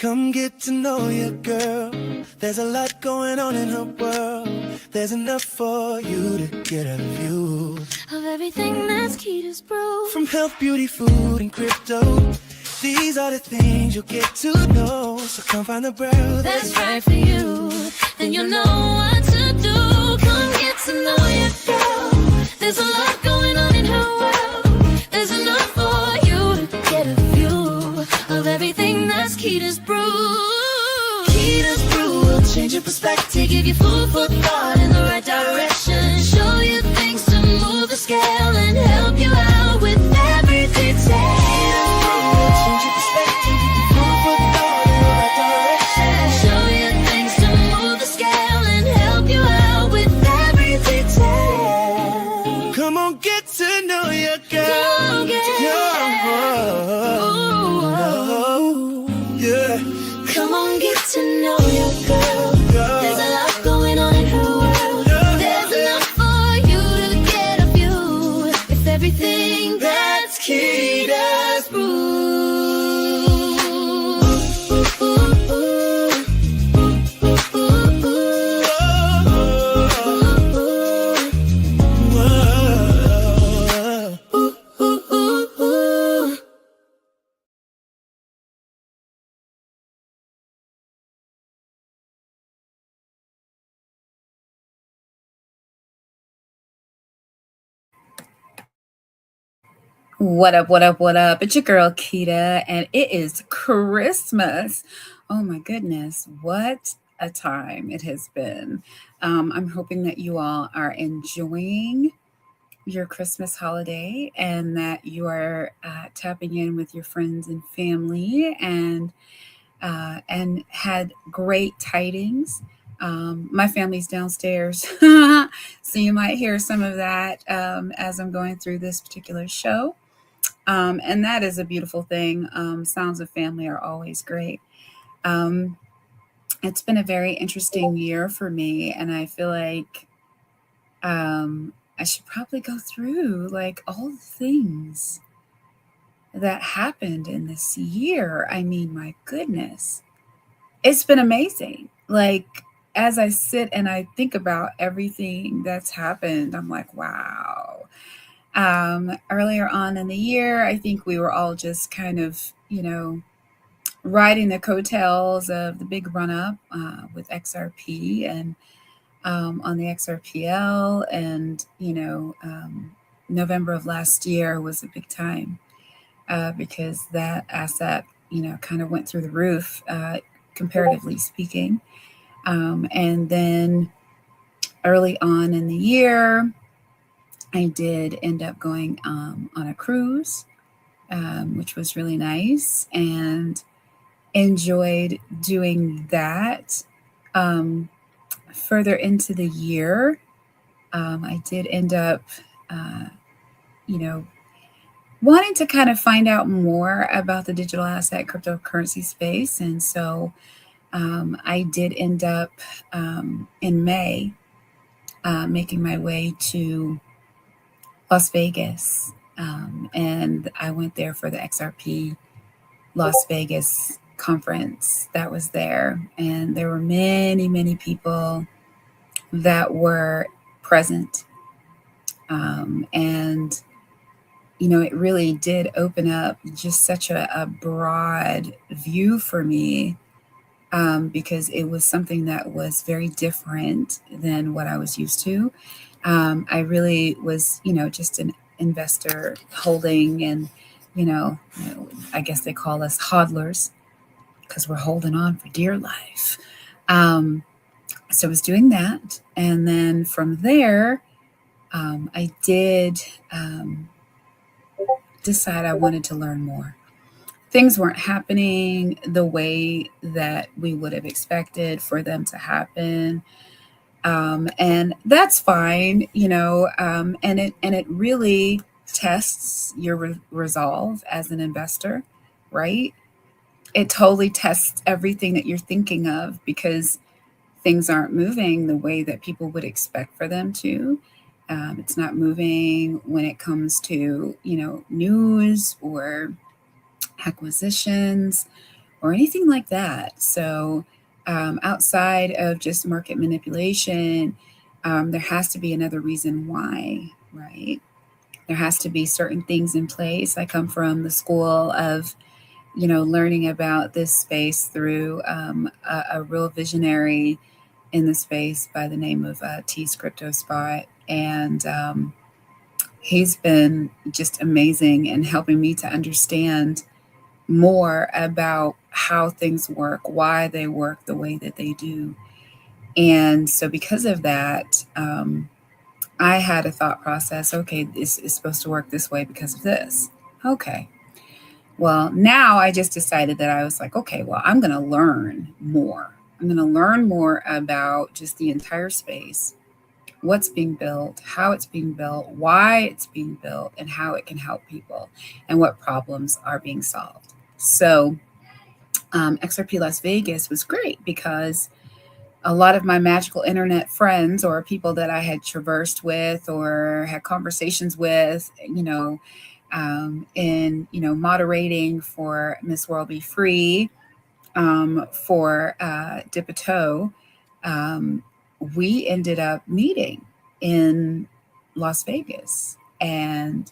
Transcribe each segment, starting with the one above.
Come get to know your girl. There's a lot going on in her world. There's enough for you to get a view of everything that's Keda's Brew. From health, beauty, food, and crypto, these are the things you'll get to know. So come find the brew that's right for you. Then you'll know what to do. Come get to know your girl. There's a lot going on in her world. There's enough for you to get a view of everything that's Keda's Brew. Keda's Brew will change your perspective, give you food for thought in the right direction, show you things to move the scale and help you out with every detail. Change your perspective, give you food for thought in the right direction, show you things to move the scale and help you out with every detail. Come on, get to know your girl. Come on, get Come on, get to know your girl. There's a lot going on in her world. There's enough for you to get a view. It's everything that's Keda's Brew. What up, what up, what up? It's your girl, Keda, and it is Christmas. Oh my goodness, what a time it has been. I'm hoping that you all are enjoying your Christmas holiday and that you are tapping in with your friends and family and had great tidings. My family's downstairs, so you might hear some of that as I'm going through this particular show. And that is a beautiful thing. Sounds of family are always great. It's been a very interesting year for me, and I feel like I should probably go through like all the things that happened in this year. I mean, my goodness, it's been amazing. Like, as I sit and I think about everything that's happened, I'm like, wow. Earlier on in the year, I think we were all just kind of, riding the coattails of the big run up with XRP and on the XRPL. And, November of last year was a big time because that asset, kind of went through the roof, comparatively speaking. And then early on in the year, I did end up going on a cruise, which was really nice, and enjoyed doing that. Further into the year, I did end up, wanting to kind of find out more about the digital asset cryptocurrency space. And so I did end up in May making my way to Las Vegas, and I went there for the XRP Las Vegas conference that was there, and there were many, many people that were present, and it really did open up just such a broad view for me, because it was something that was very different than what I was used to. I really was, just an investor holding, and, I guess they call us hodlers because we're holding on for dear life. So I was doing that. And then from there, I did decide I wanted to learn more. Things weren't happening the way that we would have expected for them to happen. And that's fine, and it really tests your resolve as an investor, right? It totally tests everything that you're thinking of because things aren't moving the way that people would expect for them to. It's not moving when it comes to, news or acquisitions or anything like that. So, outside of just market manipulation, there has to be another reason why, right? There has to be certain things in place. I come from the school of, learning about this space through a real visionary in the space by the name of T's Crypto Spot. And he's been just amazing in helping me to understand more about how things work, why they work the way that they do. And so, because of that, I had a thought process. Okay, this is supposed to work this way because of this. Okay. Well, now I just decided that I was like, okay, well, I'm going to learn more. I'm going to learn more about just the entire space, what's being built, how it's being built, why it's being built, and how it can help people and what problems are being solved. So, XRP Las Vegas was great because a lot of my magical internet friends or people that I had traversed with or had conversations with, in moderating for Miss World Be Free, for Dipato, um, we ended up meeting in Las Vegas. And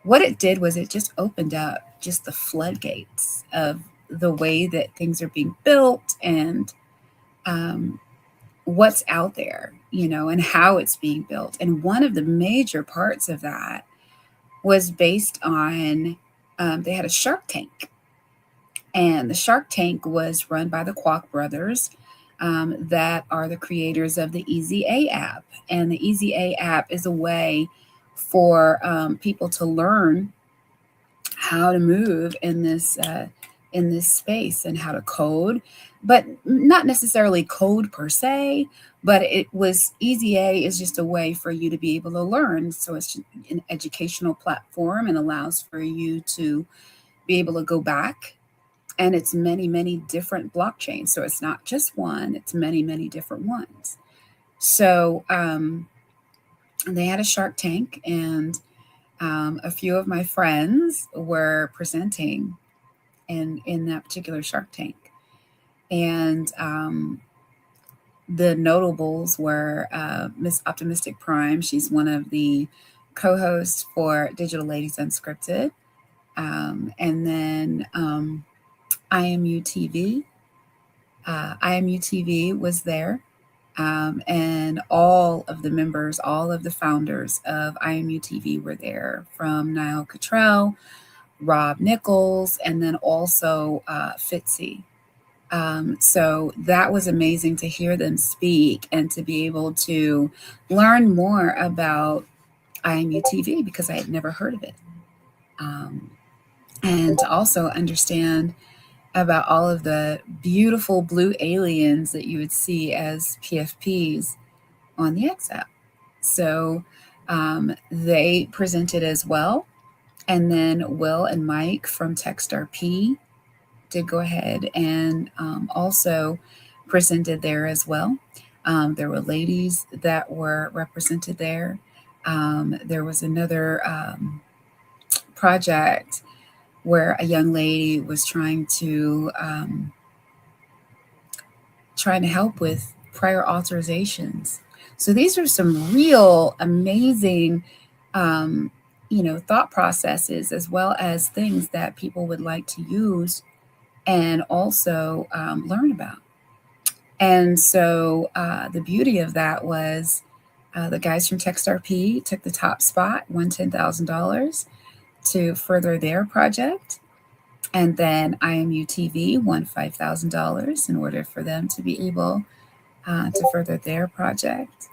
what it did was it just opened up just the floodgates of the way that things are being built and um, what's out there, and how it's being built. And one of the major parts of that was based on they had a Shark Tank, and the Shark Tank was run by the Kwok brothers, that are the creators of the Easy A app. And the Easy A app is a way for people to learn how to move in this space and how to code, but not necessarily code per se. But it was Easy A is just a way for you to be able to learn. So it's an educational platform and allows for you to be able to go back. And it's many, many different blockchains. So it's not just one, it's many, many different ones. So they had a Shark Tank, and a few of my friends were presenting in that particular Shark Tank. And the notables were Miss Optimistic Prime. She's one of the co-hosts for Digital Ladies Unscripted. And then IMU TV. IMU TV was there. And all of the members, all of the founders of IMU TV were there, from Niall Cottrell, Rob Nichols, and then also Fitzy. So that was amazing to hear them speak and to be able to learn more about IMU TV because I had never heard of it. And to also understand about all of the beautiful blue aliens that you would see as PFPs on the X app. So they presented as well. And then Will and Mike from TextRP did go ahead and also presented there as well. There were ladies that were represented there. There was another project where a young lady was trying to help with prior authorizations. So these are some real amazing thought processes, as well as things that people would like to use and also learn about. And so the beauty of that was the guys from TextRP took the top spot, won $10,000 to further their project. And then IMU TV won $5,000 in order for them to be able to further their project.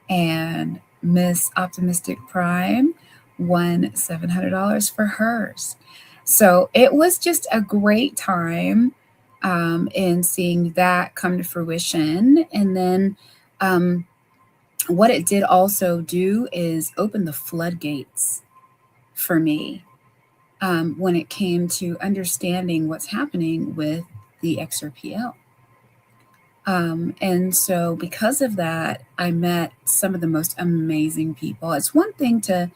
And Miss Optimistic Prime won $700 for hers. So it was just a great time in seeing that come to fruition. And then what it did also do is open the floodgates for me when it came to understanding what's happening with the XRPL. And so because of that, I met some of the most amazing people. It's one thing to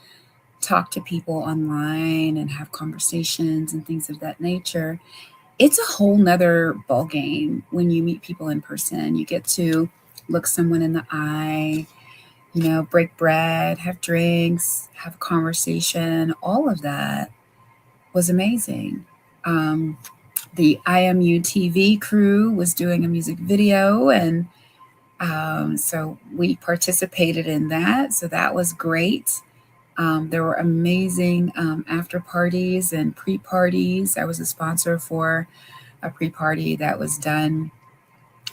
talk to people online and have conversations and things of that nature. it's a whole nother ball game when you meet people in person. You get to look someone in the eye, break bread, have drinks, have a conversation. All of that was amazing. Um, the IMU TV crew was doing a music video, and so we participated in that. So that was great. There were amazing after parties and pre parties. I was a sponsor for a pre party that was done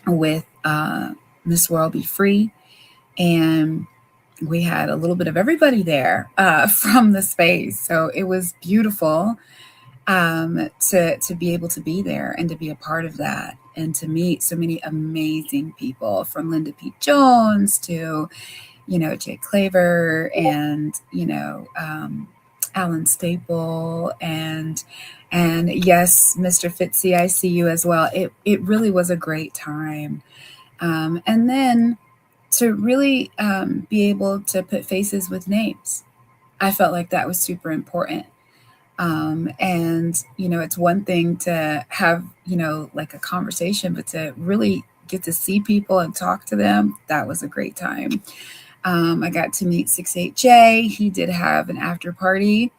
with Miss World Be Free. And we had a little bit of everybody there from the space. So it was beautiful to be able to be there and to be a part of that and to meet so many amazing people, from Linda P. Jones to Jay Claver, and Alan Staple, and yes, Mr. Fitzy, I see you as well. It really was a great time, and then to really be able to put faces with names. I felt like that was super important. And it's one thing to have like a conversation, but to really get to see people and talk to them, that was a great time. I got to meet 68J. He did have an after party,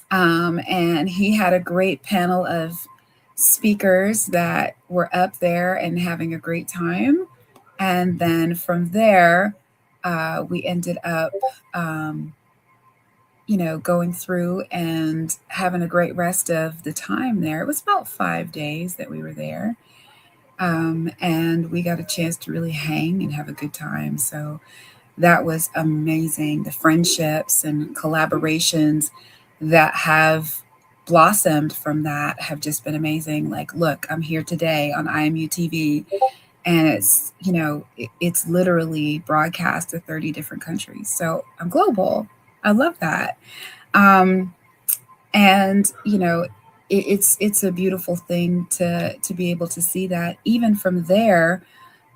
and he had a great panel of speakers that were up there and having a great time. And then from there, we ended up, going through and having a great rest of the time there. It was about 5 days that we were there. And we got a chance to really hang and have a good time. So that was amazing. The friendships and collaborations that have blossomed from that have just been amazing. Like, look, I'm here today on IMU TV, and it's literally broadcast to 30 different countries. So I'm global. I love that. Um, and it's a beautiful thing to be able to see that. Even from there,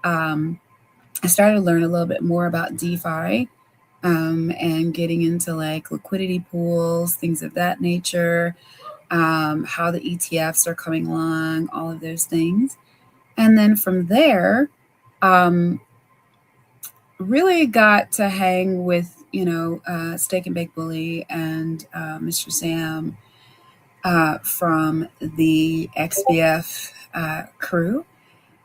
um, I started to learn a little bit more about DeFi, and getting into like liquidity pools, things of that nature, how the ETFs are coming along, all of those things. And then from there, um, really got to hang with, Steak and Bake Bully and Mr. Sam from the XBF crew.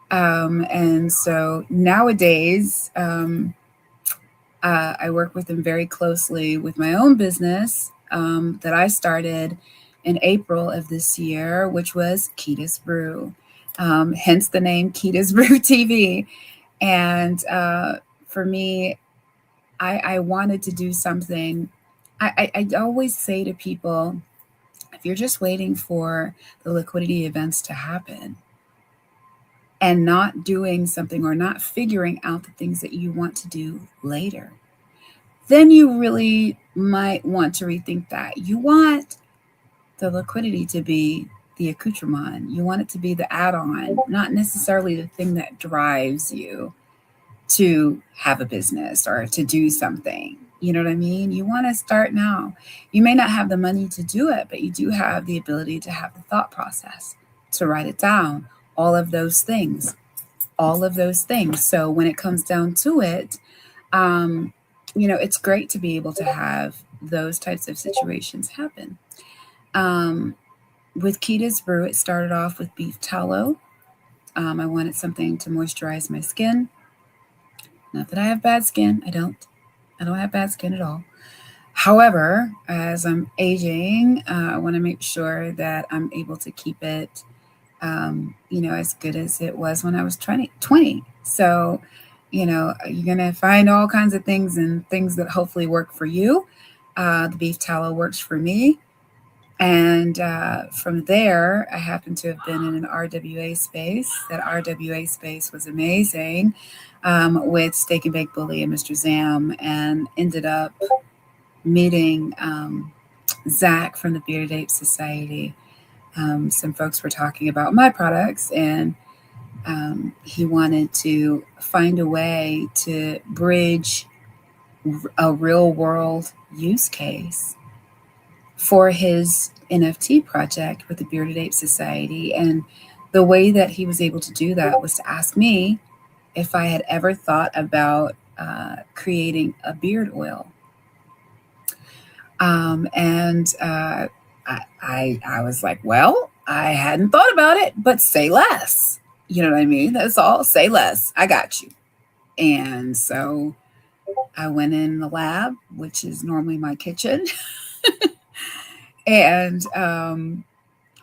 And so nowadays, I work with them very closely with my own business that I started in April of this year, which was Keda's Brew, hence the name Keda's Brew TV. And for me, I wanted to do something. I always say to people, if you're just waiting for the liquidity events to happen and not doing something or not figuring out the things that you want to do later, then you really might want to rethink that. You want the liquidity to be the accoutrement. You want it to be the add-on, not necessarily the thing that drives you to have a business or to do something. You know what I mean? You want to start now. You may not have the money to do it, but you do have the ability to have the thought process, to write it down, all of those things, all of those things. So when it comes down to it, it's great to be able to have those types of situations happen. With Keda's Brew, it started off with beef tallow. I wanted something to moisturize my skin. Not that I have bad skin. I don't have bad skin at all. However, as I'm aging, I want to make sure that I'm able to keep it, as good as it was when I was 20. So, you're going to find all kinds of things and things that hopefully work for you. The beef tallow works for me. And from there, I happened to have been in an RWA space. That RWA space was amazing, with Steak and Bake Bully and Mr. Zam, and ended up meeting Zach from the Bearded Ape Society. Some folks were talking about my products, and he wanted to find a way to bridge a real world use case for his NFT project with the Bearded Ape Society. And the way that he was able to do that was to ask me if I had ever thought about creating a beard oil. And I was like, well, I hadn't thought about it, but say less. You know what I mean? That's all. Say less. I got you. And so I went in the lab, which is normally my kitchen, and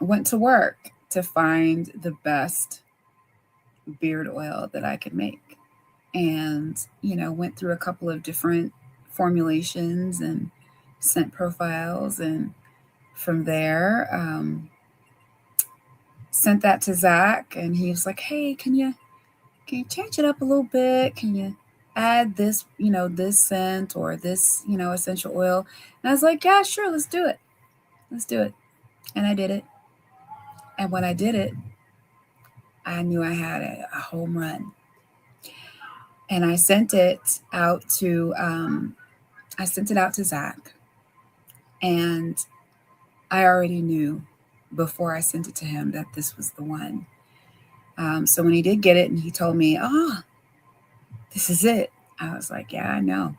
went to work to find the best beard oil that I could make. And, went through a couple of different formulations and scent profiles. And from there, sent that to Zach, and he was like, "Hey, can you change it up a little bit? Can you add this, this scent or this, essential oil?" And I was like, "Yeah, sure, let's do it. Let's do it." And I did it. And when I did it, I knew I had a home run. And I sent it out to Zach, and I already knew before I sent it to him that this was the one. So when he did get it and he told me, "Oh, this is it," I was like, "Yeah, I know.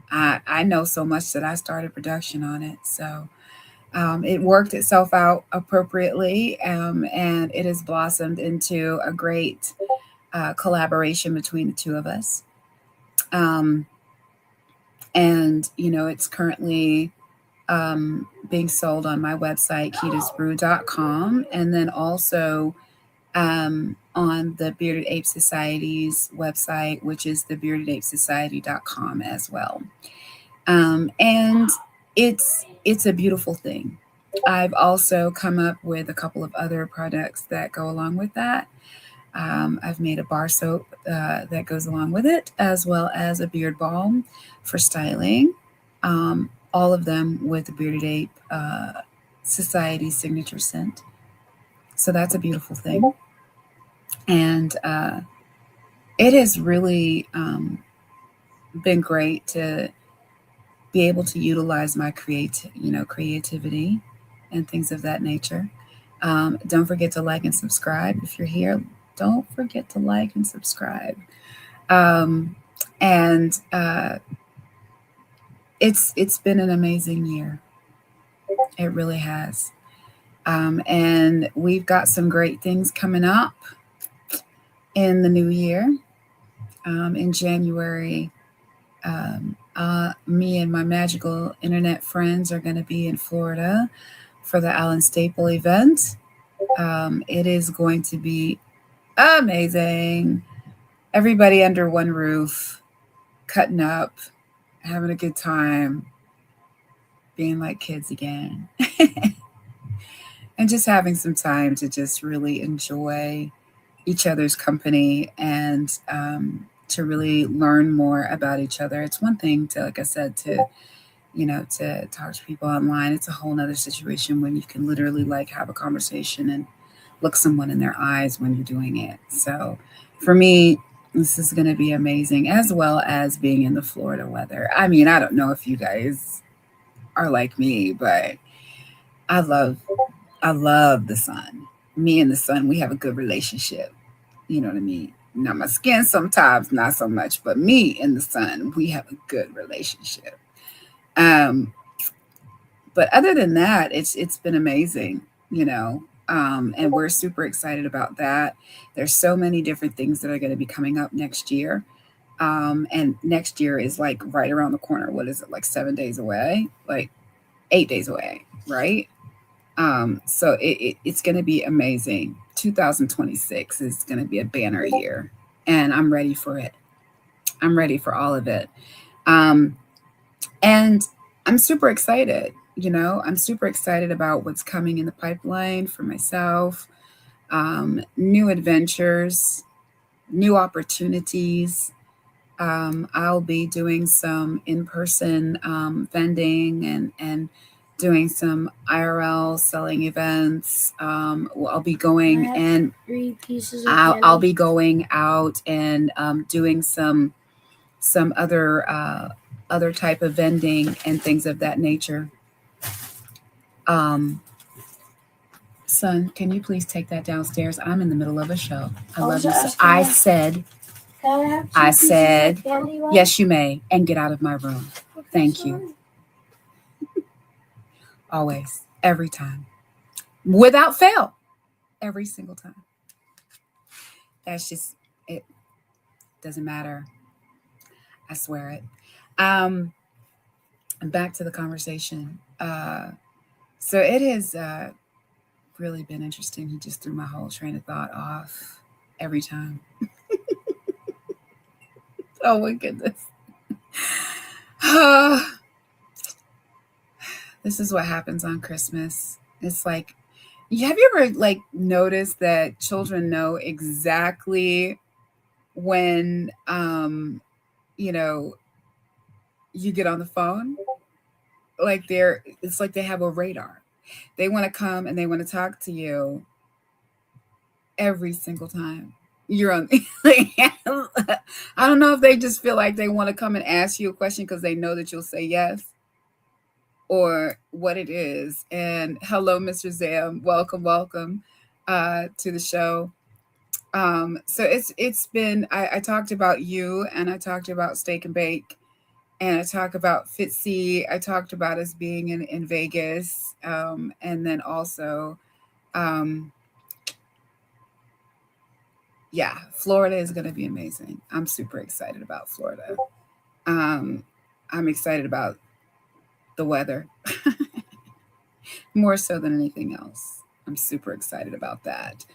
I know so much that I started production on it." So it worked itself out appropriately, and it has blossomed into a great collaboration between the two of us. Um, and it's currently being sold on my website, kedasbrew.com, and then also on the Bearded Ape Society's website, which is thebeardedapesociety.com as well. And it's a beautiful thing. I've also come up with a couple of other products that go along with that. I've made a bar soap that goes along with it, as well as a beard balm for styling. All of them with the Bearded Ape Society signature scent. So that's a beautiful thing. And it has really been great to be able to utilize my creativity and things of that nature. Don't forget to like and subscribe. If you're here, don't forget to like and subscribe. And it's been an amazing year. It really has. And we've got some great things coming up in the new year. In January, me and my magical internet friends are going to be in Florida for the Allen Staple event. It is going to be amazing. Everybody under one roof, cutting up, having a good time, being like kids again. And just having some time to just really enjoy each other's company and to really learn more about each other. It's one thing to, like I said, to talk to people online. It's a whole nother situation when you can literally have a conversation and look someone in their eyes when you're doing it. So for me, this is going to be amazing, as well as being in the Florida weather. I mean, I don't know if you guys are like me, but I love the sun. Me and the sun, we have a good relationship. You know what I mean? Now my skin sometimes not so much, but me and the sun, we have a good relationship. But other than that, it's been amazing, and we're super excited about that. There's so many different things that are going to be coming up next year. And next year is right around the corner. What is it, 7 days away? 8 days away, right? So it's going to be amazing. 2026 is going to be a banner year, and I'm ready for it. I'm ready for all of it. And I'm super excited. I'm super excited about what's coming in the pipeline for myself. New adventures, new opportunities. I'll be doing some in-person vending and doing some IRL selling events. I'll be going and 3 pieces of I'll be going out and doing some other type of vending and things of that nature. Um, Son, can you please take that downstairs? I'm in the middle of a show. I love you. I said, yes, you may, and get out of my room. Thank you. Always, every time, without fail, every single time. That's just it. Doesn't matter. I swear it. Um, Back to the conversation. So it has really been interesting. He just threw my whole train of thought off every time. Oh my goodness. This is what happens on Christmas. It's like, have you ever like noticed that children know exactly when you know you get on the phone? Like it's like they have a radar. They want to come and they want to talk to you every single time you're on. I don't know if they just feel like they want to come and ask you a question because they know that you'll say yes, or what it is. And hello, Mr. Zam, welcome to the show. So it's been, I talked about you, and I talked about Steak and Bake, and I talked about Fitzy. I talked about us being in Vegas, and then also, um, yeah, Florida is going to be amazing. I'm super excited about Florida. Um, I'm excited about the weather more so than anything else. I'm super excited about that.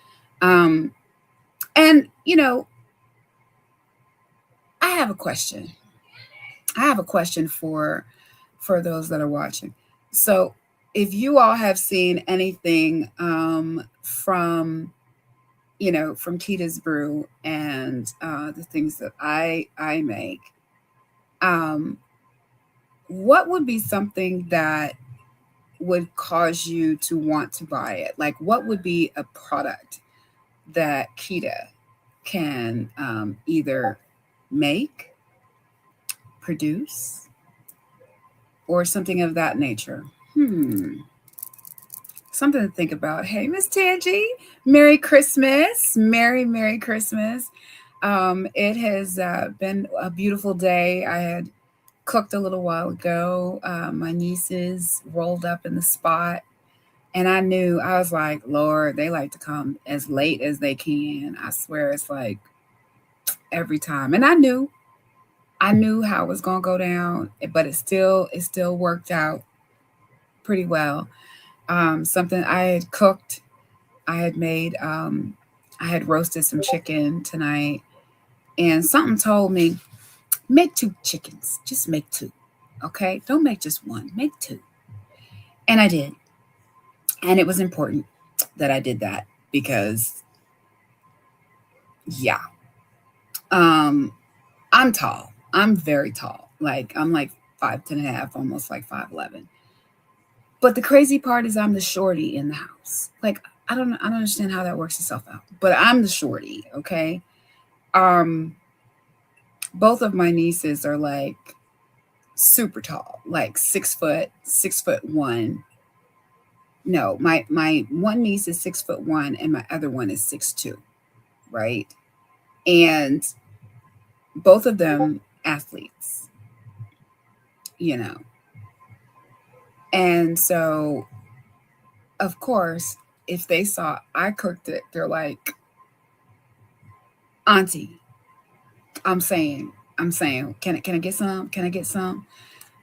Um, and I have a question. I have a question for those that are watching. So, if you all have seen anything from Keda's Brew and the things that I make, um, what would be something that would cause you to want to buy it? Like, what would be a product that Keda can either make, produce, or something of that nature? Something to think about. Hey, Miss Tangi, Merry Christmas. Merry Christmas. It has been a beautiful day. I had cooked a little while ago. My nieces rolled up in the spot, and I was like, Lord, they like to come as late as they can. I swear it's like every time. And I knew how it was gonna go down, but it still worked out pretty well. Something I had cooked, I had made, I had roasted some chicken tonight, and something told me, make 2 chickens, just make 2, okay? Don't make just one, make 2. And I did, and it was important that I did that because, yeah, um, I'm tall. I'm very tall. Like I'm like 5'10.5", almost like 5'11". But the crazy part is I'm the shorty in the house. Like I don't understand how that works itself out. But I'm the shorty, okay? Um both of my nieces are like super tall, like 6 foot, 6'1". No, my one niece is 6'1", and my other one is 6'2", right? And both of them athletes, you know. And so, of course, if they saw I cooked it, they're like, Auntie, I'm saying, can I get some? Can I get some?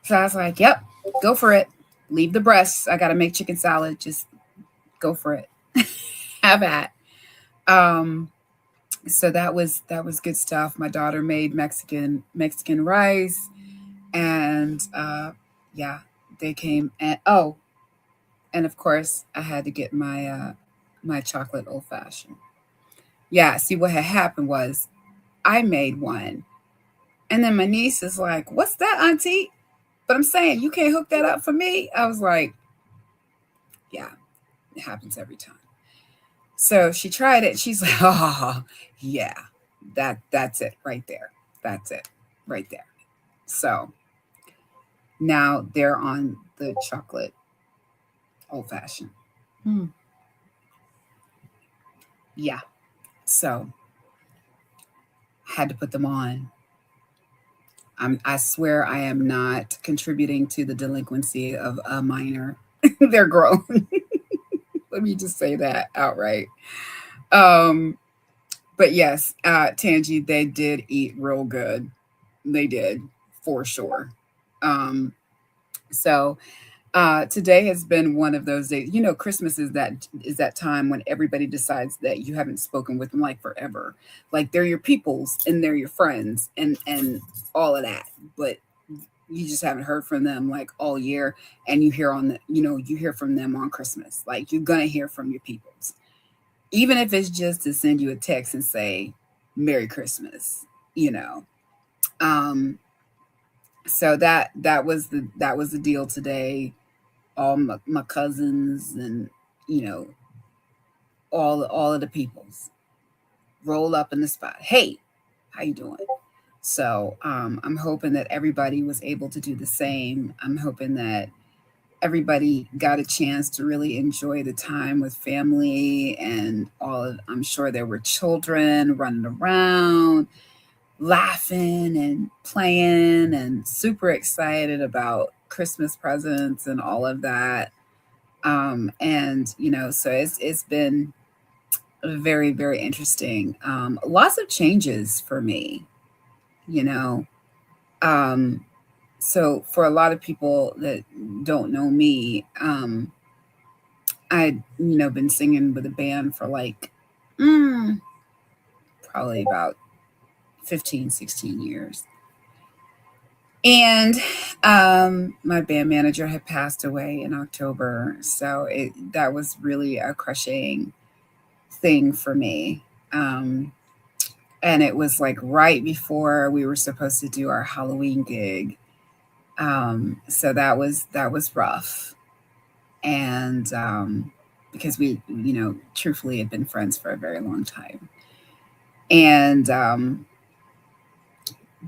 So I was like, yep, go for it. Leave the breasts. I gotta make chicken salad. Just go for it. Have at. So that was good stuff. My daughter made Mexican rice, and yeah, they came, and and of course I had to get my chocolate old fashioned. Yeah, see what had happened was I made one, and then my niece is like, "What's that, Auntie?" But I'm saying you can't hook that up for me. I was like, "Yeah, it happens every time." So she tried it. She's like, "Oh, yeah, that's it right there. That's it right there." So now they're on the chocolate Old fashioned. Hmm. Yeah. So had to put them on. I swear I am not contributing to the delinquency of a minor. They're grown. Let me just say that outright. Um, but yes, Tangi, they did eat real good. They did, for sure. Um, so today has been one of those days. Christmas is that time when everybody decides that you haven't spoken with them like forever. Like they're your peoples and they're your friends and all of that. But you just haven't heard from them like all year, and you hear from them on Christmas. Like you're gonna hear from your peoples, even if it's just to send you a text and say Merry Christmas. You know. Um, so that was the deal today. All my cousins and you know all of the peoples roll up in the spot. Hey, how you doing? So I'm hoping that everybody was able to do the same. I'm hoping that everybody got a chance to really enjoy the time with family and all of, I'm sure there were children running around laughing and playing and super excited about Christmas presents and all of that. And so it's been very, very interesting. Lots of changes for me, you know. Um, so for a lot of people that don't know me, I been singing with a band for like mm, probably about 15, 16 years. And my band manager had passed away in October, so that was really a crushing thing for me. Um, and it was like right before we were supposed to do our Halloween gig. So that was rough, and because we, truthfully had been friends for a very long time, and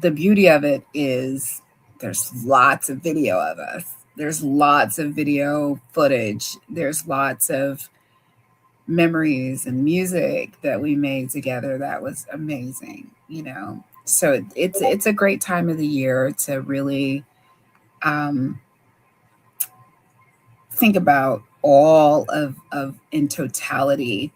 the beauty of it is there's lots of video of us. There's lots of video footage. There's lots of memories and music that we made together that was amazing, So it's a great time of the year to really um, think about all of in totality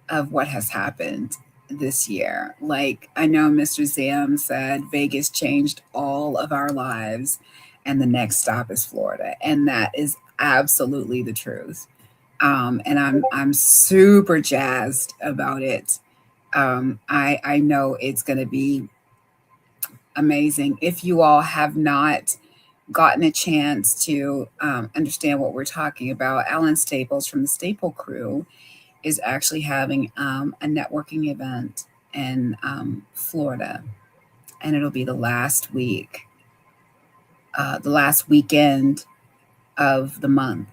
of what has happened this year. Like I know Mr. Zam said Vegas changed all of our lives and the next stop is Florida. And that is absolutely the truth. And I'm super jazzed about it. I know it's going to be amazing. If you all have not gotten a chance to understand what we're talking about, Alan Staples from the Staple Crew is actually having a networking event in Florida, and it'll be the last weekend of the month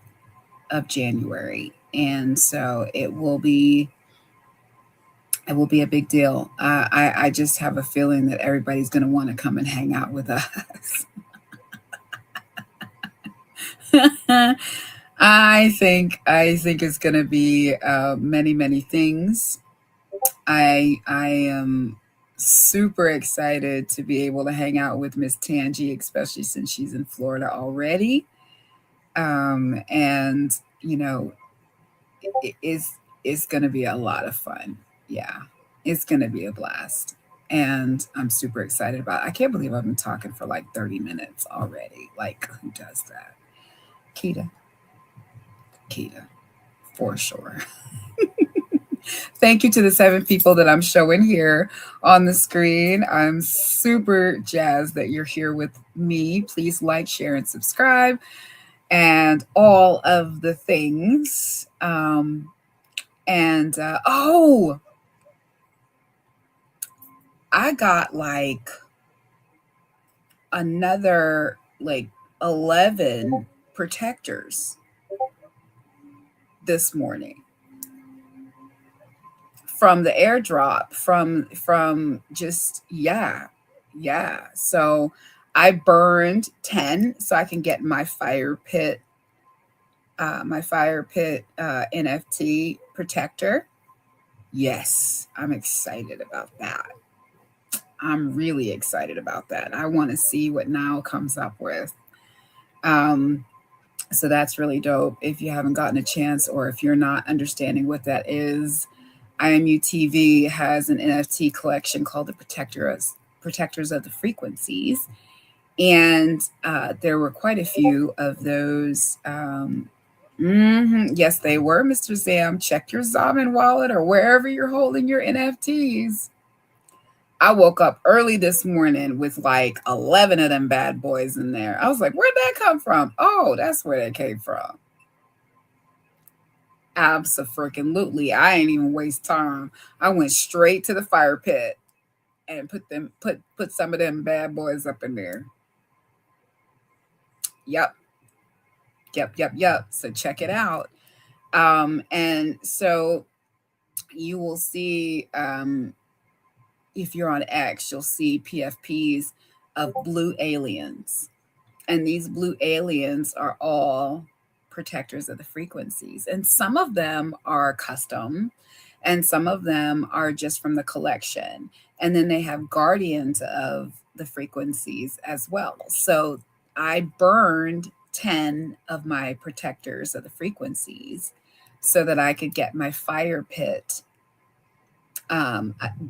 of January, and so it will be a big deal. I just have a feeling that everybody's going to want to come and hang out with us. I think it's going to be many, many things. I am super excited to be able to hang out with Miss Tangi, especially since she's in Florida already. And it's going to be a lot of fun. Yeah, it's going to be a blast. And I'm super excited about it. I can't believe I've been talking for like 30 minutes already. Like, who does that? Keda, for sure. Thank you to the 7 people that I'm showing here on the screen. I'm super jazzed that you're here with me. Please like, share, and subscribe, and all of the things. Oh, I got like another like 11 protectors this morning from the airdrop from just yeah. So I burned 10 so I can get my fire pit my fire pit NFT protector. Yes, I'm excited about that. I'm really excited about that. I want to see what Now comes up with. Um, so that's really dope. If you haven't gotten a chance, or if you're not understanding what that is, IMU has an NFT collection called the Protectors of the Frequencies. And there were quite a few of those. Yes, they were, Mr. Sam. Check your Zamen wallet or wherever you're holding your NFTs. I woke up early this morning with like 11 of them bad boys in there. I was like, where'd that come from? Oh, that's where they came from. Absolutely. I ain't even waste time. I went straight to the fire pit and put some of them bad boys up in there. Yep. Yep. So check it out. And so you will see, if you're on X, you'll see PFPs of blue aliens. And these blue aliens are all protectors of the frequencies. And some of them are custom, and some of them are just from the collection. And then they have guardians of the frequencies as well. So I burned 10 of my protectors of the frequencies so that I could get my fire pit.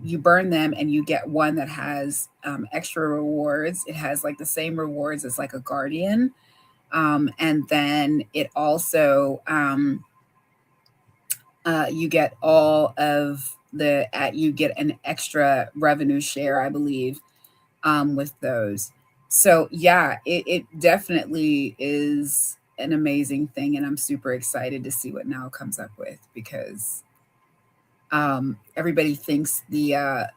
You burn them and you get one that has extra rewards. It has like the same rewards as like a guardian. And then it also, you get all of you get an extra revenue share, I believe, with those. So yeah, it definitely is an amazing thing. And I'm super excited to see what Now comes up with, because everybody thinks the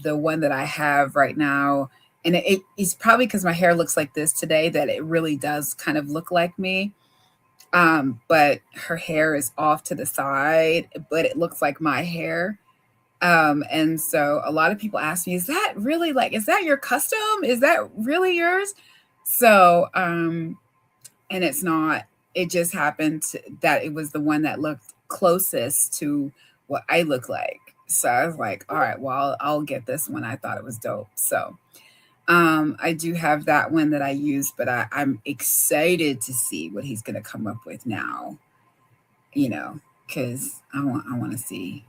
one that I have right now, and it's probably because my hair looks like this today that it really does kind of look like me. But her hair is off to the side, but it looks like my hair. And so a lot of people ask me, is that really is that your custom? Is that really yours? So, and it's not, it just happened that it was the one that looked closest to what I look like. So I was like, all right, well, I'll get this one. I thought it was dope. So I do have that one that I use, but I'm excited to see what he's going to come up with now, because I want to see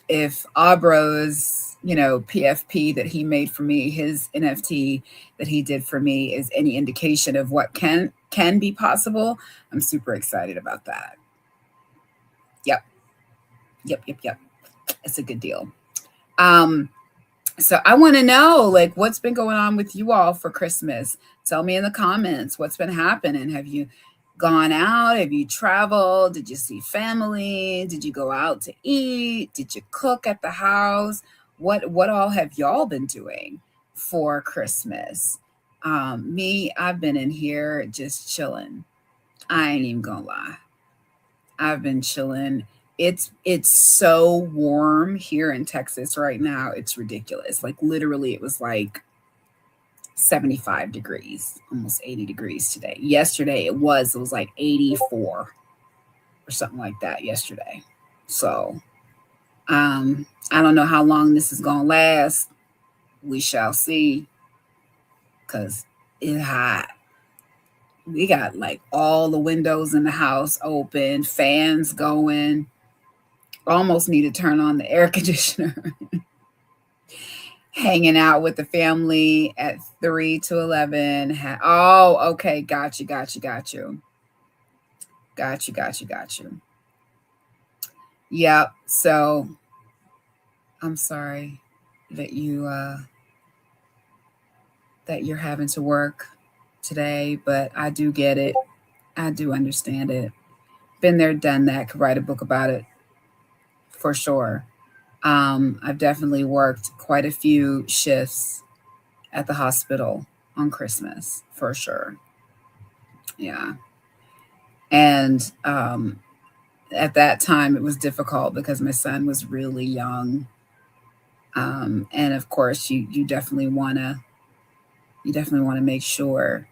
if Abro's, PFP that he made for me, his NFT that he did for me, is any indication of what can be possible. I'm super excited about that. Yep. It's a good deal. So I want to know, what's been going on with you all for Christmas. Tell me in the comments what's been happening. Have you gone out? Have you traveled? Did you see family? Did you go out to eat? Did you cook at the house? What all have y'all been doing for Christmas? Me, I've been in here just chilling. I ain't even gonna lie. I've been chilling. It's so warm here in Texas right now. It's ridiculous. Literally, it was 75 degrees, almost 80 degrees today. Yesterday it was like 84 or something like that yesterday. So I don't know how long this is gonna last. We shall see, because it's hot. We got all the windows in the house open, fans going. Almost need to turn on the air conditioner. Hanging out with the family at 3 to 11. Oh, okay. Got you. Yep. So I'm sorry that you're having to work today, but I do get it. I do understand it. Been there, done that. Could write a book about it for sure. I've definitely worked quite a few shifts at the hospital on Christmas for sure. Yeah. And at that time it was difficult because my son was really young. And of course you definitely want to make sure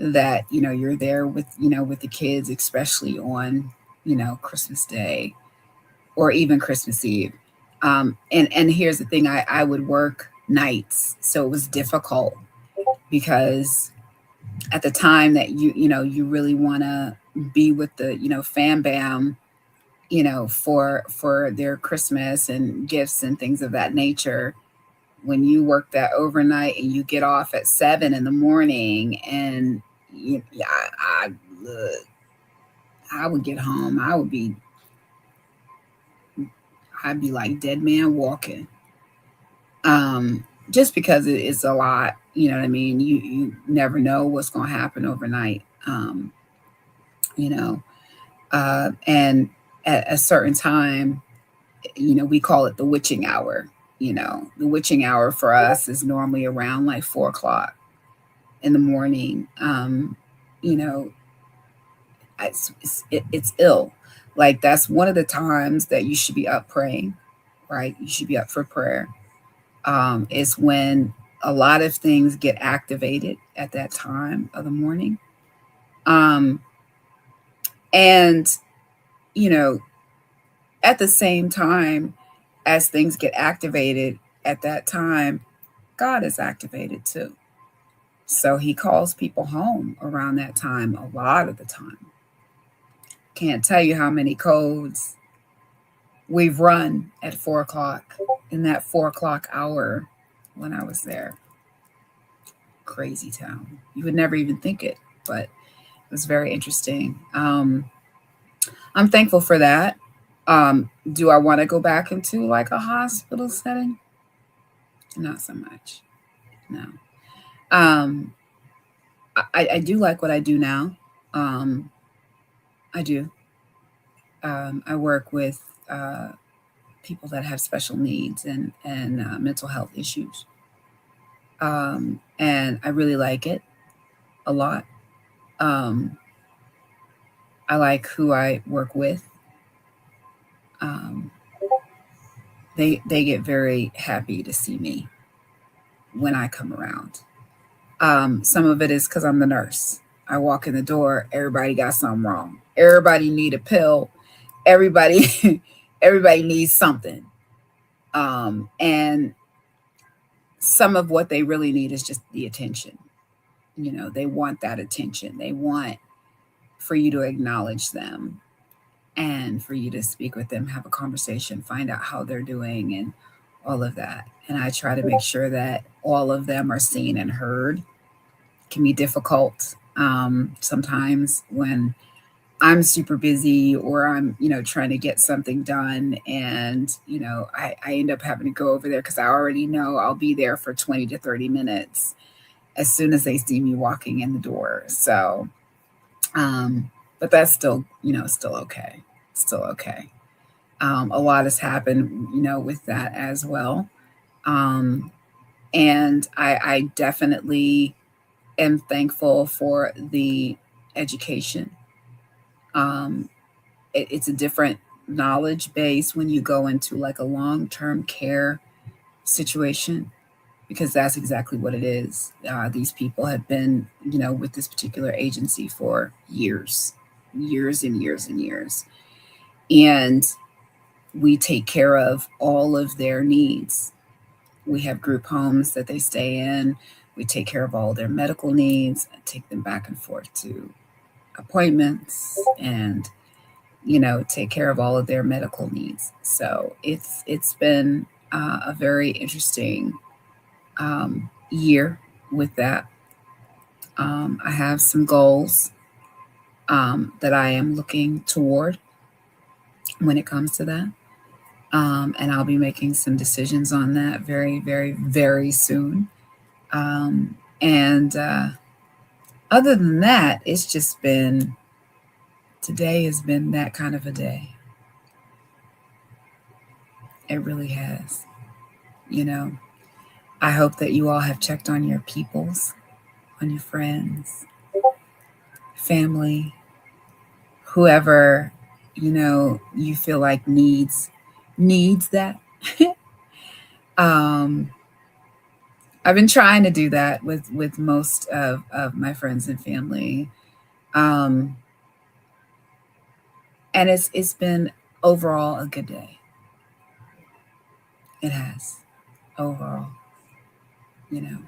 that, you're there with, with the kids, especially on, Christmas Day or even Christmas Eve. And here's the thing, I would work nights, so it was difficult because at the time that you really want to be with the fam bam, for their Christmas and gifts and things of that nature. When you work that overnight and you get off at 7 in the morning, and yeah, look, I would get home, I'd be like dead man walking. Just because it's a lot, you know what I mean? You never know what's going to happen overnight. You know, and at a certain time, we call it the witching hour. The witching hour for us is normally around like 4 o'clock in the morning. You know, it's ill. Like that's one of the times that you should be up praying, right? You should be up for prayer. It's when a lot of things get activated at that time of the morning. Um, and, you know, at the same time as things get activated at that time, God is activated too. So he calls people home around that time a lot of the time. Can't tell you how many codes we've run at 4 o'clock in that 4 o'clock hour when I was there. Crazy town. You would never even think it, but it was very interesting. I'm thankful for that. Do I want to go back into like a hospital setting? Not so much. No. Um, I do like what I do now. Um, I do. I work with people that have special needs and mental health issues, and I really like it a lot. Um, I like who I work with. Um, they get very happy to see me when I come around. Some of it is because I'm the nurse. I walk in the door, everybody got something wrong. Everybody need a pill. Everybody, everybody needs something. And some of what they really need is just the attention. They want that attention. They want for you to acknowledge them and for you to speak with them, have a conversation, find out how they're doing and all of that. And I try to make sure that all of them are seen and heard. It can be difficult sometimes when I'm super busy or I'm, trying to get something done. And, I end up having to go over there because I already know I'll be there for 20 to 30 minutes as soon as they see me walking in the door. So, but that's still, still okay. Still okay. A lot has happened, with that as well. And I definitely am thankful for the education. Um, it's a different knowledge base when you go into like a long-term care situation because that's exactly what it is. These people have been, with this particular agency for years, years and years and years. And we take care of all of their needs. We have group homes that they stay in. We take care of all their medical needs, take them back and forth to appointments and take care of all of their medical needs. So it's been a very interesting year with that. I have some goals that I am looking toward when it comes to that. And I'll be making some decisions on that very, very, very soon. And other than that, it's just been, today has been that kind of a day. It really has. I hope that you all have checked on your peoples, on your friends, family, whoever, you feel like needs that. um, I've been trying to do that with most of my friends and family. Um, and it's been overall a good day. It has overall, you know.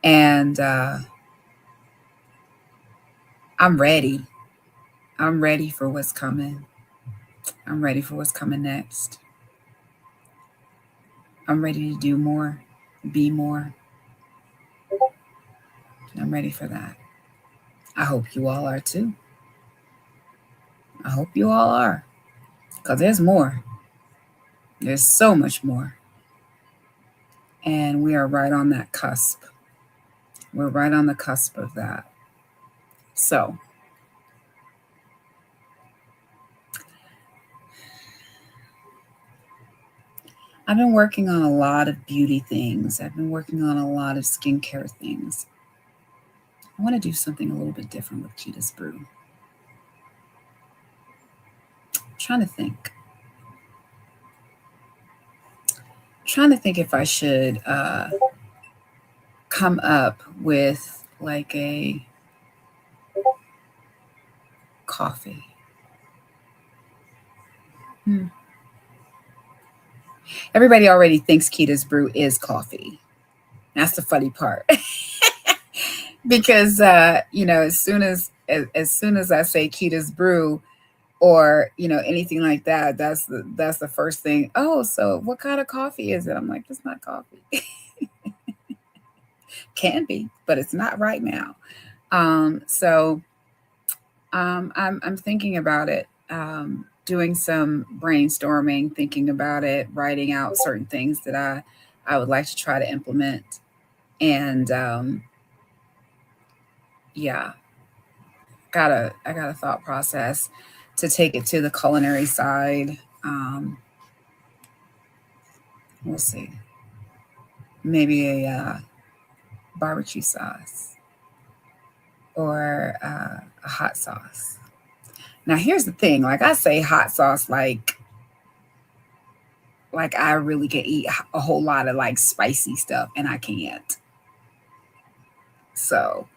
And I'm ready. I'm ready for what's coming. I'm ready for what's coming next. I'm ready to do more, be more. I'm ready for that. I hope you all are too. I hope you all are. Because there's more. There's so much more. And we are right on that cusp. We're right on the cusp of that. So, I've been working on a lot of beauty things. I've been working on a lot of skincare things. I want to do something a little bit different with Keda's Brew. I'm trying to think. Trying to think if I should come up with like a coffee. Hmm. Everybody already thinks Keda's Brew is coffee. That's the funny part. Because as soon as I say Keda's Brew or anything like that, that's the first thing. Oh, so what kind of coffee is it? I'm like, it's not coffee. Can be, but it's not right now. I'm thinking about it, doing some brainstorming, thinking about it, writing out certain things that I would like to try to implement, and yeah, I got a thought process to take it to the culinary side. We'll see, maybe a barbecue sauce or a hot sauce. Now here's the thing, like I say hot sauce like I really can eat a whole lot of like spicy stuff and I can't. So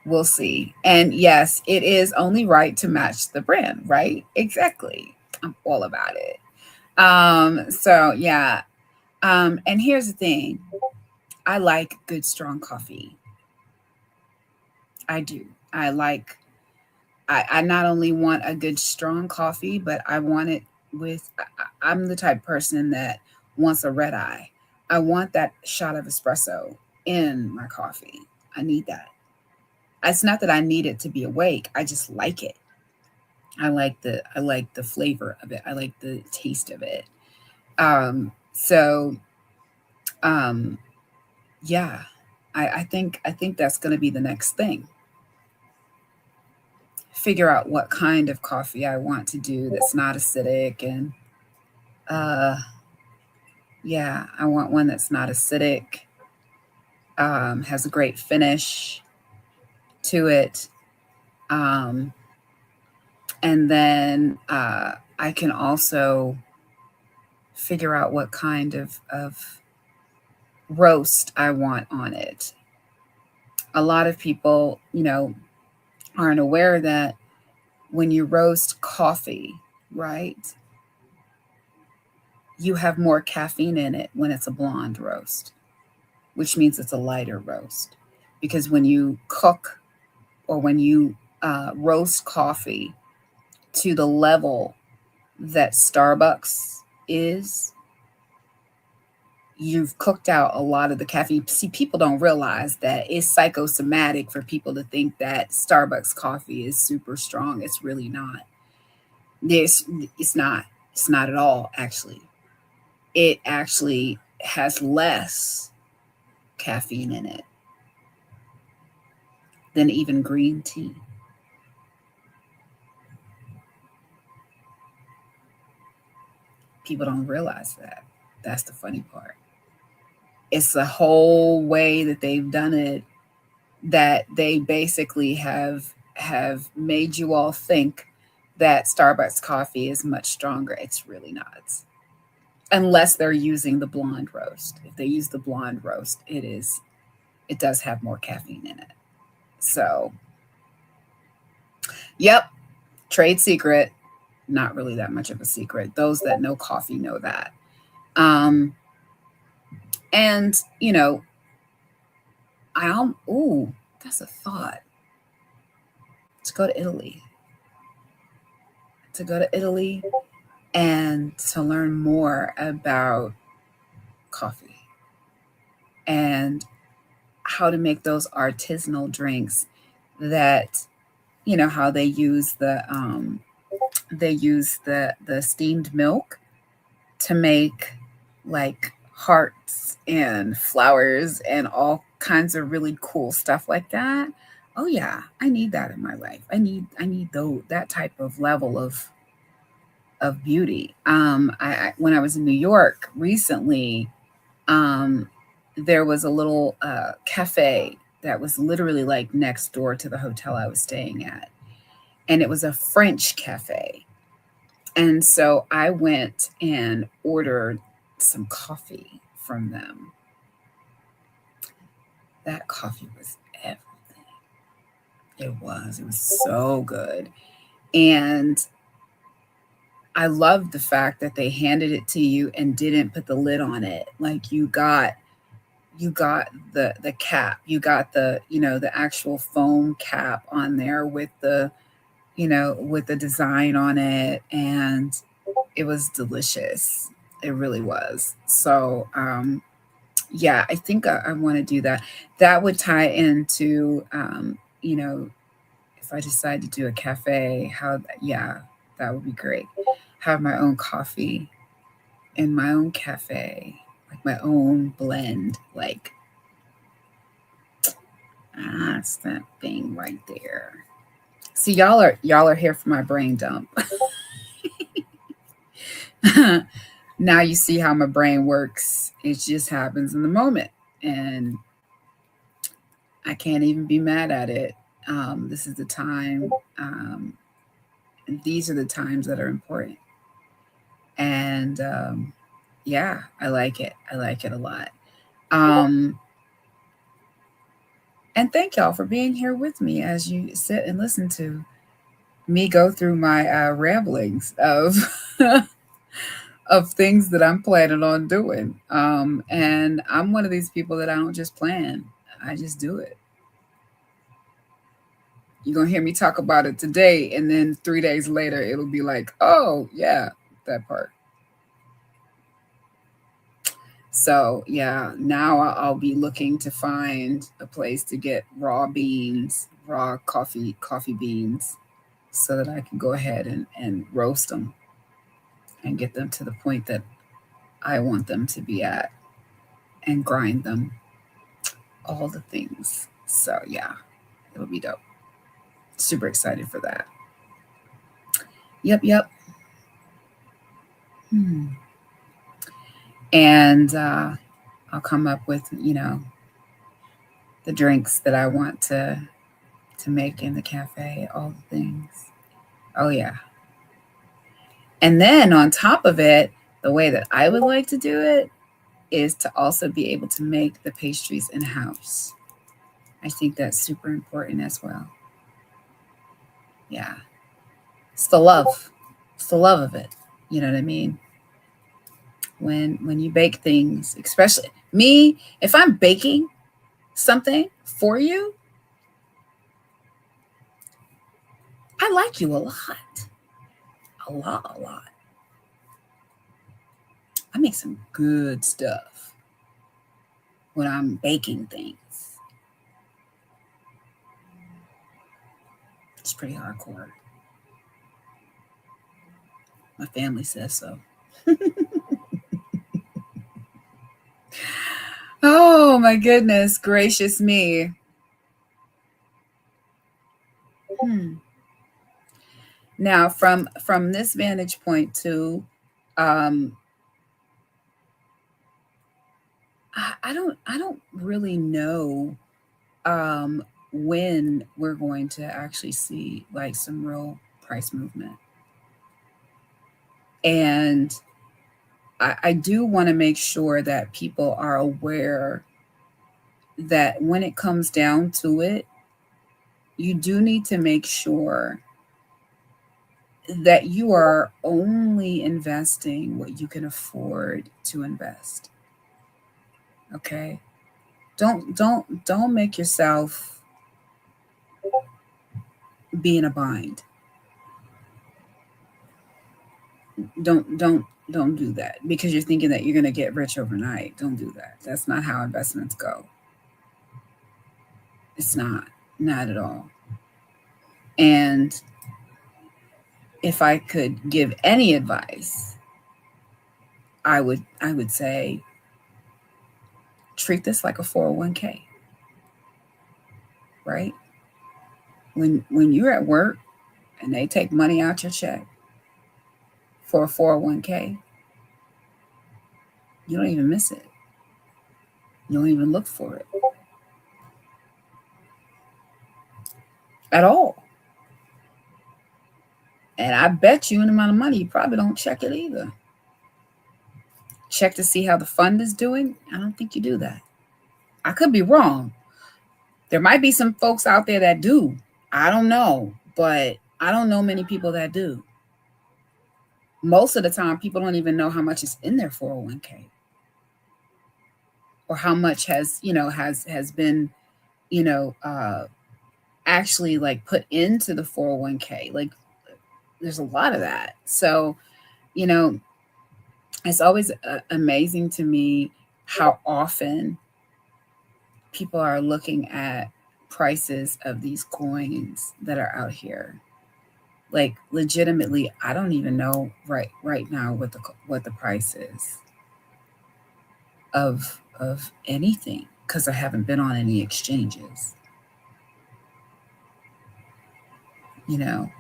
we'll see. And yes, it is only right to match the brand, right? Exactly. I'm all about it. So yeah. And here's the thing. I like good strong coffee. I do. I like I not only want a good strong coffee, but I want it with I'm the type of person that wants a red eye. I want that shot of espresso in my coffee. I need that. It's not that I need it to be awake. I just like it. I like the flavor of it. I like the taste of it. So um yeah, I think that's gonna be the next thing. Figure out what kind of coffee I want to do that's not acidic and uh yeah, I want one that's not acidic, has a great finish to it. Um and then I can also figure out what kind of roast I want on it. A lot of people, aren't aware that when you roast coffee, right, you have more caffeine in it when it's a blonde roast, which means it's a lighter roast. Because when you cook or when you roast coffee to the level that Starbucks is, you've cooked out a lot of the caffeine. See, people don't realize that it's psychosomatic for people to think that Starbucks coffee is super strong. It's really not. This it's not. It's not at all, actually. It actually has less caffeine in it than even green tea. People don't realize that. That's the funny part. It's the whole way that they've done it, that they basically have made you all think that Starbucks coffee is much stronger. It's really not. unless they're using the blonde roast. If they use the blonde roast, it does have more caffeine in it. So, yep, trade secret. Not really that much of a secret. Those that know coffee know that. Um, and ooh, that's a thought. To go to Italy. To go to Italy and to learn more about coffee and how to make those artisanal drinks that how they use the steamed milk to make like hearts and flowers and all kinds of really cool stuff like that. Oh yeah, I need that in my life. I need that type of level of beauty. I when I was in New York recently, um, there was a little cafe that was literally like next door to the hotel I was staying at, and it was a French cafe. And so I went and ordered some coffee from them. That coffee was everything. It was. It was so good. And I loved the fact that they handed it to you and didn't put the lid on it. Like you got the cap. You got the actual foam cap on there with the design on it, and it was delicious. It really was. So, yeah, I think I want to do that. That would tie into, if I decide to do a cafe, yeah, that would be great. Have my own coffee in my own cafe, like my own blend. Like, that's that thing right there. See, y'all are here for my brain dump. Now you see how my brain works. It just happens in the moment, and I can't even be mad at it. This is the time. And these are the times that are important, and yeah, I like it. I like it a lot. Um, and thank y'all for being here with me as you sit and listen to me go through my ramblings of of things that I'm planning on doing. And I'm one of these people that I don't just plan, I just do it. You're going to hear me talk about it today, and then 3 days later, it'll be like, oh, yeah, that part. So, yeah, now I'll be looking to find a place to get raw beans, raw coffee beans, so that I can go ahead and roast them and get them to the point that I want them to be at and grind them, all the things. So, yeah, it'll be dope. Super excited for that. Yep, yep. Hmm. And I'll come up with, the drinks that I want to make in the cafe, all the things. Oh yeah. And then on top of it, the way that I would like to do it is to also be able to make the pastries in house. I think that's super important as well. Yeah. It's the love. It's the love of it. You know what I mean? When you bake things, especially me, if I'm baking something for you, I like you a lot. A lot, a lot. I make some good stuff when I'm baking things. It's pretty hardcore. My family says so. Oh my goodness, gracious me. Hmm. Now, from this vantage point too, um, I don't really know when we're going to actually see like some real price movement. And I do want to make sure that people are aware that when it comes down to it, you do need to make sure that you are only investing what you can afford to invest. Okay? Don't make yourself be in a bind. Don't do that because you're thinking that you're going to get rich overnight. Don't do that. That's not how investments go. It's not at all. And if I could give any advice, I would say treat this like a 401k, right? When you're at work and they take money out your check for a 401k, you don't even miss it. You don't even look for it at all. And I bet you an amount of money you probably don't check it either. Check to see how the fund is doing. I don't think you do that. I could be wrong. There might be some folks out there that do. I don't know, but I don't know many people that do. Most of the time, people don't even know how much is in their 401k or how much has been, actually like put into the 401k. Like there's a lot of that. So, you know, it's always amazing to me how often people are looking at prices of these coins that are out here. Like legitimately, I don't even know right now what the price is of anything because I haven't been on any exchanges. You know,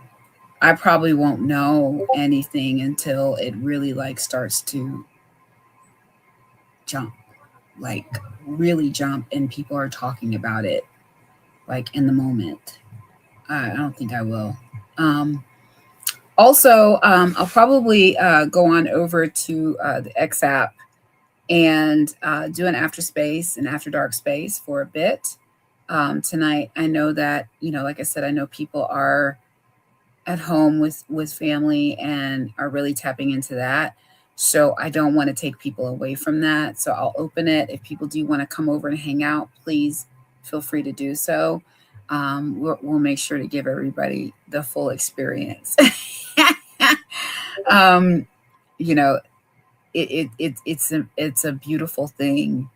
I probably won't know anything until it really like starts to jump, like really jump, and people are talking about it like in the moment. I don't think I will. Also, I'll probably go on over to the X app and do an after space, an after dark space for a bit tonight. I know that, like I said, I know people are at home with family and are really tapping into that. So I don't want to take people away from that. So I'll open it. If people do want to come over and hang out, please feel free to do so. We'll make sure to give everybody the full experience. um, you know, it's a beautiful thing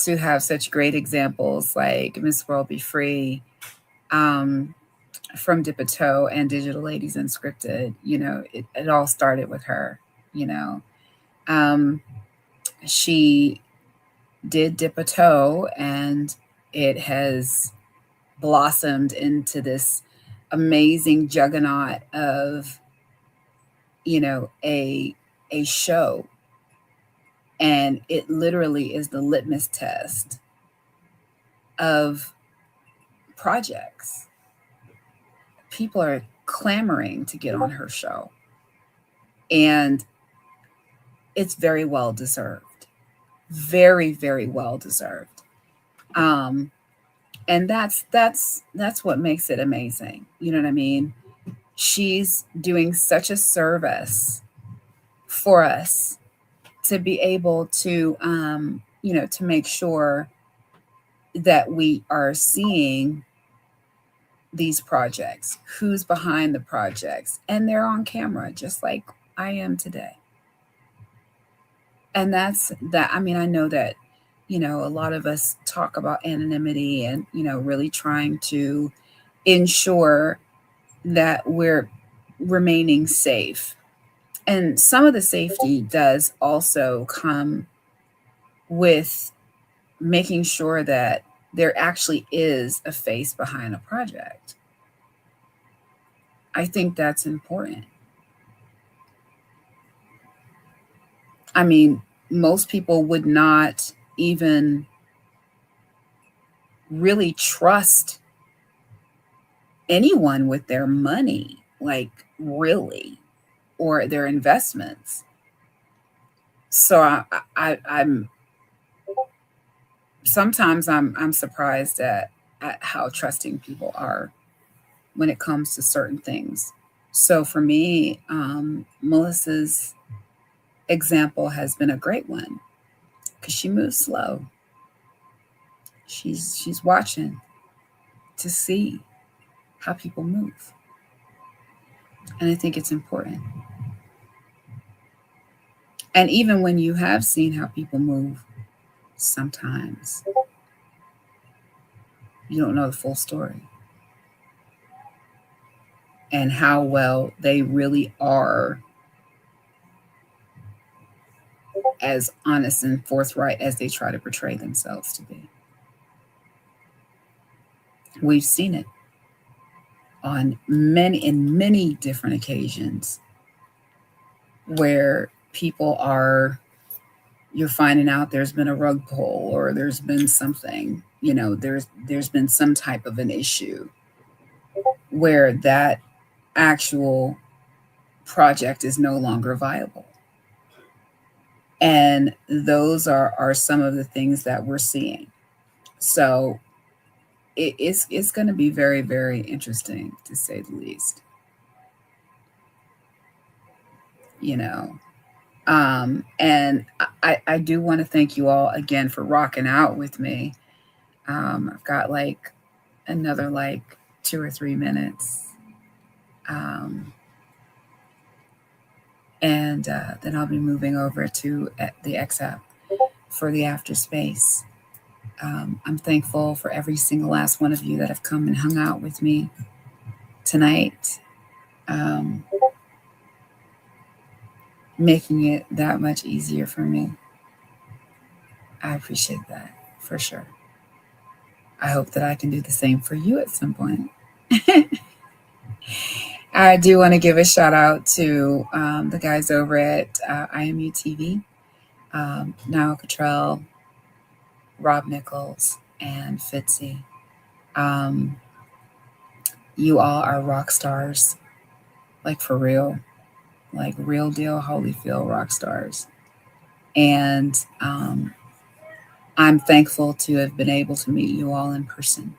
to have such great examples like Miss World Be Free, from Dip a Toe and Digital Ladies Unscripted. It all started with her. She did Dip a Toe, and it has blossomed into this amazing juggernaut of a show, and it literally is the litmus test of projects. People are clamoring to get on her show, and it's very well deserved. Very, very well deserved. And that's what makes it amazing. You know what I mean? She's doing such a service for us to be able to to make sure that we are seeing these projects, who's behind the projects, and they're on camera just like I am today. And that's that. I mean, I know that a lot of us talk about anonymity and really trying to ensure that we're remaining safe. And some of the safety does also come with making sure that there actually is a face behind a project. I think that's important. I mean, most people would not even really trust anyone with their money, like really, or their investments. So I'm sometimes I'm surprised at how trusting people are when it comes to certain things. So for me, Melissa's example has been a great one because she moves slow. She's watching to see how people move, and I think it's important. And even when you have seen how people move, sometimes you don't know the full story and how well they really are as honest and forthright as they try to portray themselves to be. We've seen it in many different occasions where people are, you're finding out there's been a rug pull or there's been something, there's been some type of an issue where that actual project is no longer viable. And those are some of the things that we're seeing. So it's going to be very, very interesting, to say the least. And I do want to thank you all again for rocking out with me. I've got like another 2 or 3 minutes. And then I'll be moving over to the X app for the after space. I'm thankful for every single last one of you that have come and hung out with me tonight, making it that much easier for me. I appreciate that for sure. I hope that I can do the same for you at some point. I do want to give a shout out to the guys over at IMU TV, Niall Cottrell, Rob Nichols, and Fitzy. You all are rock stars, like for real, like real deal Holyfield rock stars. And I'm thankful to have been able to meet you all in person.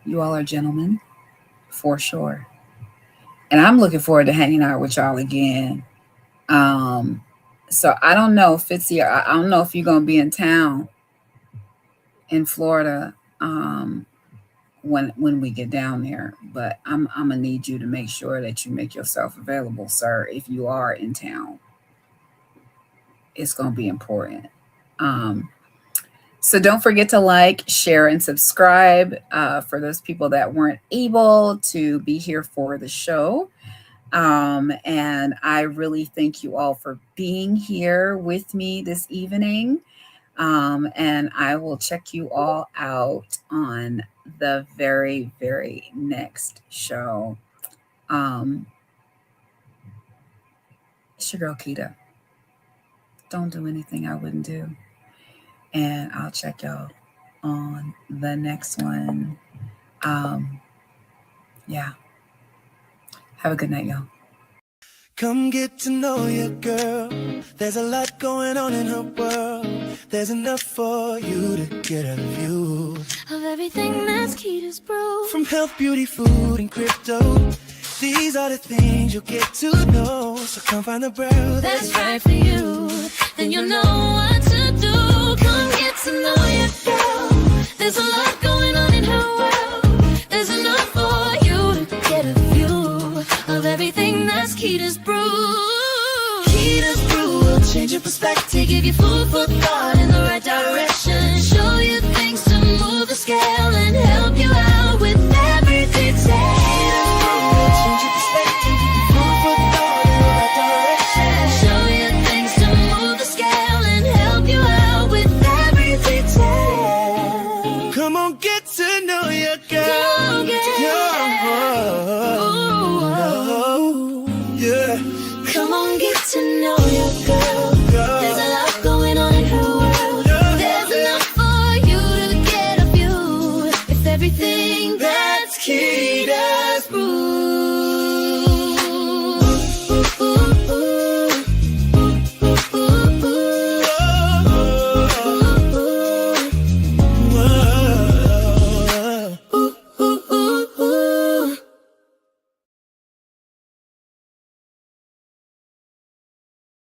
You all are gentlemen, for sure. And I'm looking forward to hanging out with y'all again. So I don't know, Fitzy, I don't know if you're going to be in town in Florida when we get down there, but I'm going to need you to make sure that you make yourself available, sir, if you are in town. It's going to be important. So don't forget to like, share, and subscribe for those people that weren't able to be here for the show. And I really thank you all for being here with me this evening. And I will check you all out on the very, very next show. It's your girl, Keda. Don't do anything I wouldn't do. And I'll check y'all on the next one. Yeah. Have a good night, y'all. Come get to know your girl. There's a lot going on in her world. There's enough for you to get a view Of everything that's Keda's Brew. from health, beauty, food, and crypto. These are the things you'll get to know. So come find the brew That's right for you. Then you'll know what to do. Come get to know your girl. There's a lot going on in her world. There's enough for you to get a view of everything that's Keda's Brew. Keda's Brew will change your perspective, To give you food for thought.